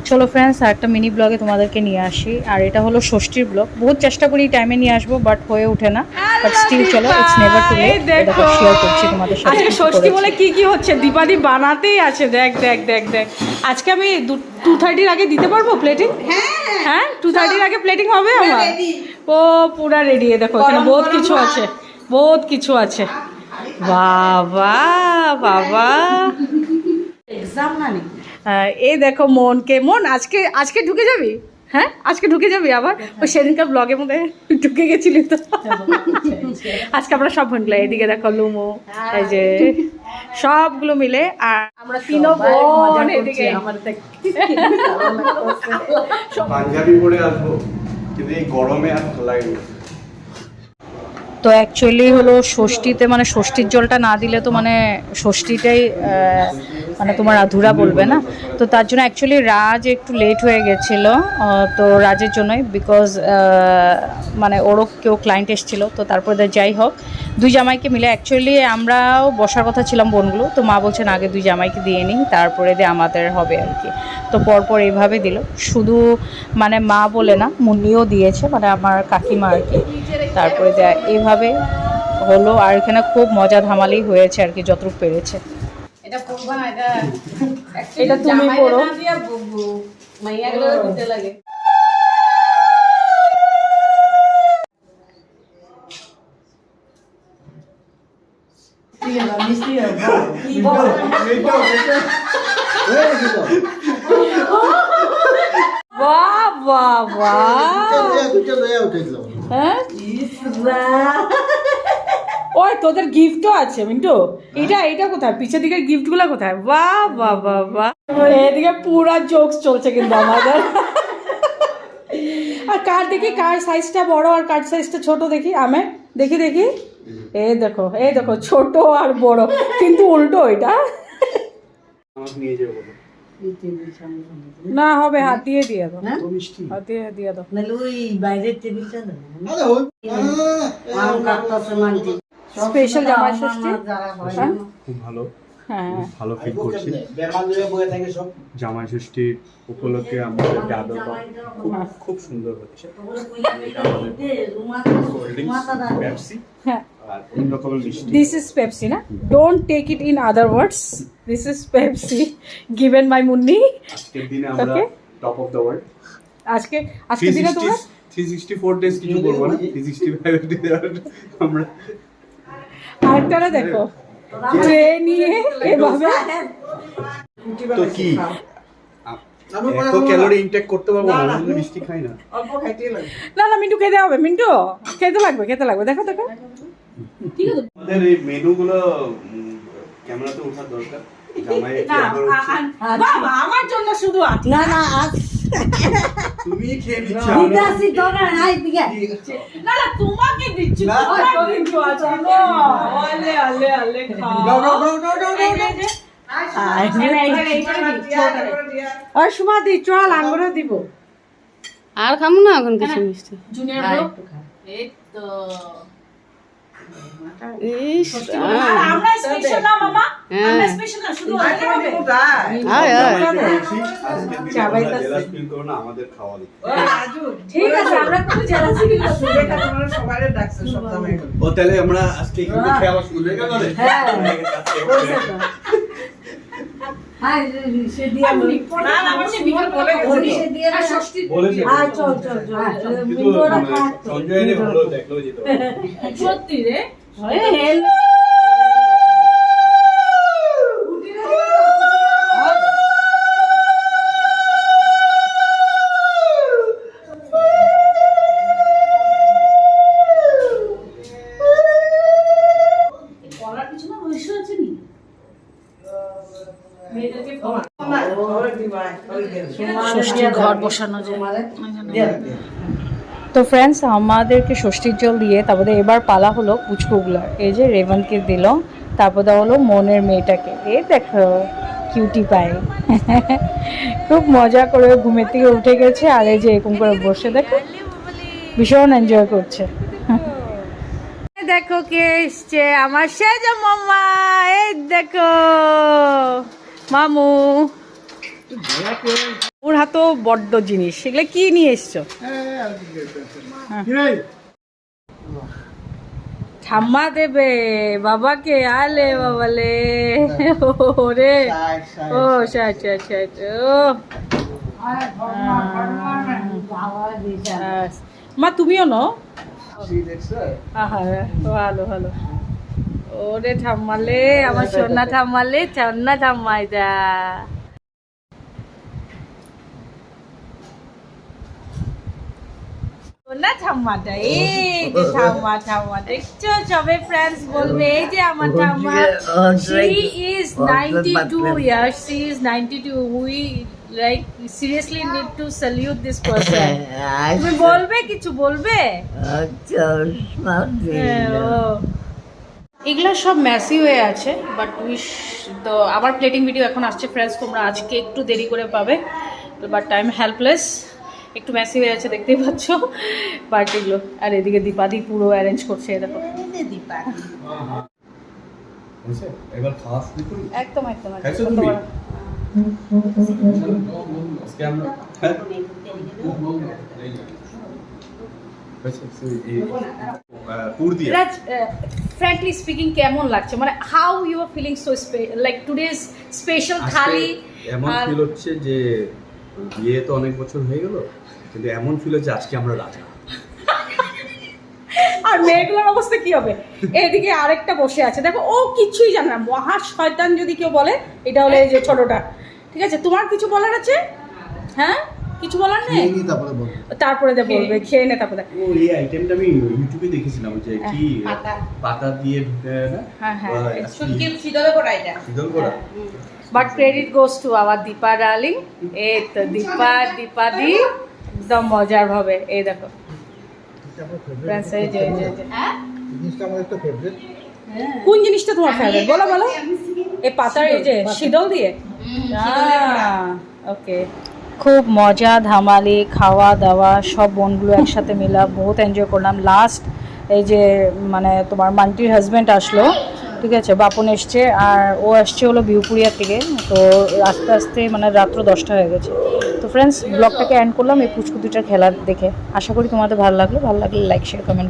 চলো ফ্রেন্ডস, আর একটা মিনি ব্লগে তোমাদেরকে নিয়ে আসি। আর এটা হলো ষষ্ঠীর ব্লগ। বহুত চেষ্টা করি টাইমে নিয়ে আসবো, বাট হয়ে ওঠে না। বাট স্টিল চলো, ইটস নেভার টু লেট। দেখো শেয়ার করছি তোমাদের সাথে। আজকে ষষ্ঠী বলে কি কি হচ্ছে, দীপাদি বানাতেই আছে। দেখ দেখ দেখ দেখ, আজকে আমি 2:30 আগে দিতে পারবো প্লেটিং? হ্যাঁ 2:30 আগে প্লেটিং হবে আমার। ও পুরা রেডি। দেখো এখানে বহুত কিছু আছে, বহুত কিছু আছে। বাবা বাবা, এক্সাম না নি। এই দেখো মনকে, মন আজকে আজকে ঢুকে যাবি? হ্যাঁ আজকে ঢুকে যাবি আবার? ওই সেদিনকার ব্লগের মধ্যে ঢুকে গেছিলি তো। আজকে আমরা সব বোনগুলো, এদিকে দেখো লুমো, এই যে সবগুলো মিলে। আর আমরা তিনও বোন এদিকে। পাঞ্জাবি পরে আসবো, কিন্তু এই গরমে আর ভালো লাগে না। তো অ্যাকচুয়ালি হলো ষষ্ঠীতে, মানে ষষ্ঠীর জলটা না দিলে তো মানে ষষ্ঠীটাই মানে তোমার আধুরা বলবে না। তো তার জন্য অ্যাকচুয়ালি রাজ একটু লেট হয়ে গেছিলো। তো রাজের জন্যই, বিকজ মানে ওরও কেউ ক্লায়েন্ট এসেছিলো। তো তারপরে যাই হোক, দুই জামাইকে মিলে অ্যাকচুয়ালি আমরাও বসার কথা ছিলাম বোনগুলো। তো মা বলছেন আগে দুই জামাইকে দিয়ে নিই, তারপরে দিয়ে আমাদের হবে আর কি। তো পরপর এইভাবে দিল, শুধু মানে মা বলে না, মুন্নিও দিয়েছে, মানে আমার কাকিমা আর কি। তারপরে এইভাবে হলো। আর এখানে খুব মজা ধামালি হয়েছে আর কি, যতটুকু পেরেছে। এটা করবা না, এটা তুমি করো। মাইয়া গুলো দিতে লাগে। বাহ বাহ বাহ। হ্যাঁ ওই তোদের গিফটও আছে মিন্টু। এটা কোথায়, পিছের দিকের গিফটগুলো কোথায়? বাহ বাহ বাহ বাহ। এদিকে পুরা জোকস চলছে কিন্তু আমাদের। আর কার দেখি, কার সাইজটা বড় আর কার সাইজটা ছোট দেখি। আমি দেখি দেখি, এই দেখো ছোট আর বড়, কিন্তু উল্টো এটা। নিয়ে যাবো না হবে, হাত দিয়ে দিয়ে দাও, হাত দিয়ে দিয়ে দাও। স্পেশাল জামাই ষষ্ঠী। খুব ভালো, হ্যাঁ ভালো ফিল করছি। জামাই ষষ্ঠীর উপলক্ষে আমাদের আদরটা খুব সুন্দর হচ্ছে। পেপসি আর তিন রকমের মিষ্টি। This is Pepsi, na? Don't take it in other words. This is Pepsi given by Munni. আজকের দিনে আমরা টপ অফ দ্য ওয়ার্ল্ড। আজকে দিনে তোমরা 364 ডেজ কিছু করবো না, 365 ডেজ আমরা। আরেকটা দেখো, ট্রে নিয়ে এভাবে। তো কি এত ক্যালোরি ইনটেক করতে পারবো না, আমি মিষ্টি খাই না। না মিন্টু খেতে হবে, মিন্টু খেতে লাগবে দেখো দেখো। ঠিক আছে, আমাদের এই মেনুগুলো ক্যামেরাতে ওঠার দরকার। জামাই বাবা আমার জন্য শুধু আছে। না তুমি খেয়ে নিচ্ছ, দিদাসি দরকার নাই দিকে। না তোমাকে দিচ্ছি, তোমাকে দিচ্ছি। আচ্ছা নো, আলে খাও। আর সুমা দি চল আঙ্গুরে দিব। আর খামু না এখন কিছু মিষ্টি। জুনিয়র ব্রো এই তো ইস আমরা স্পেশাল না মামা, আমরা স্পেশাল না, শুধু ওদের হবে। আয় জেলাস ফিল করো না আমাদের খাওয়া দিতে। ঠিক আছে, আমরা কোনো জেলাসি ফিল করছি না। এটা তোমরা সবাই ডাকছো সপ্তাহে। ও তাহলে আমরা আজকে কিন্তু খাওয়া শুরু হয়ে গেল রে। হ্যাঁ হাই সে দিয়া না আমার সে বিকাল বলে গেছে, সে দিয়া না ষষ্ঠী বলেছে। হ্যাঁ চল মিন্টুরা খা। সঞ্জয় রে ভালো দেখলো যেত। সত্যি রে ওরে হেল। কলার পিছনে হইছে আছে নি মেয়েদেরকে ষষ্ঠীর ঘর বসানো যায়। তো ফ্রেন্ডস, আমাদেরকে ষষ্ঠীর জল দিয়ে তারপরে এবার পালা হলো পুচকুগুলার। এই যে রেভনকে দিল, তারপরে হলো মনের মেয়েটাকে। এই দেখো কিউটি পাই, খুব মজা করে ঘুমের থেকে উঠে গেছে। আর এই যে এরকম করে বসে দেখো ভীষণ এনজয় করছে। দেখো কে এসছে, আমার সেজ মামা। এই দেখো মামু, হাতেও বড্ড জিনিস, সেগুলো কি নিয়ে এসছো? ঠাম্মা দেবে বাবাকে, আলে বাবালে, ওরে ও আচ্ছা আচ্ছা আচ্ছা আচ্ছা, ও মা তুমিও নো? ভালো ভালো, ওরে ঠাম্মালে, আমার সোনা ঠাম্মালে, সোনা ঠাম্মাইদা। সোনা ঠাম্মাটা, এই যে ঠাম্মা, ঠাম্মা দেখছো সবে ফ্রেন্ডস বলবে এই যে আমার ঠাম্মা, she is 92 years, she is 92, we like seriously need to salute this person. তুমি বলবে কিছু বলবে? এগুলো সব ম্যাসি হয়ে আছে, বাট উইশ তো আবার প্লেটিং ভিডিও এখন আসছে ফ্রেন্ডস, তোমরা আজকে একটু দেরি করে পাবে, বাট আই এম হেল্পলেস, একটু ম্যাসি হয়ে আছে দেখতেই পাচ্ছ, বাট এগুলো। আর এদিকে দীপাদি পুরো অ্যারেঞ্জ করছে, দেখো এবার খাওয়া শুরু করি। একদম একদম খাইছো তুমি? আজকে আমরা পুর দিয়ে ফ্র্যাঙ্কলি স্পিকিং কেমন লাগছে, মানে how you are feeling so like today's special thali? এমন ফিল হচ্ছে যে বিয়ে তো অনেক বছর হয়ে গেল, কিন্তু এমন ফিল হচ্ছে আজকে আমরা রাজা। আর মেয়েগুলোর অবস্থা কি হবে? এদিকে আরেকটা বসে আছে, দেখো ও কিছুই জানে না, মহা শয়তান যদি কেউ বলে। এটা হলো এই যে ছোটটা, ঠিক আছে? তোমার কিছু বলার আছে? হ্যাঁ, কিছু বলার নেই? তারপরে বলবে, খেয়ে নে তারপরে। ও এই আইটেমটা আমি ইউটিউবে দেখেছিলাম, যে কি পাতা দিয়ে না, হ্যাঁ হ্যাঁ, শীতল করা এটা। শীতল করা। But credit goes to our Dipa darling. এই তো দীপাদি একদম মজার ভাবে, এই দেখো ফ্রেন্ডস, এই যে কোন জিনিসটা তোমার ফেভারিট বলো বলো? এই পাতার এই যে শীতল দিয়ে, ওকে। খুব মজা ধামালি, খাওয়া দাওয়া সব বোনগুলো একসাথে মিলা বহুত এনজয় করলাম। লাস্ট এই যে মানে তোমার মান্টির হাজব্যান্ড আসলো, ঠিক আছে, বাপন এসছে, আর ও আসছে হলো বিউপুরিয়ার থেকে, তো আস্তে আস্তে মানে রাত্র 10টা হয়ে গেছে। তো ফ্রেন্ডস ব্লগটাকে এন্ড করলাম এই পুচকু দুটার খেলা দেখে। আশা করি তোমাদের ভালো লাগলে লাইক শেয়ার কমেন্ট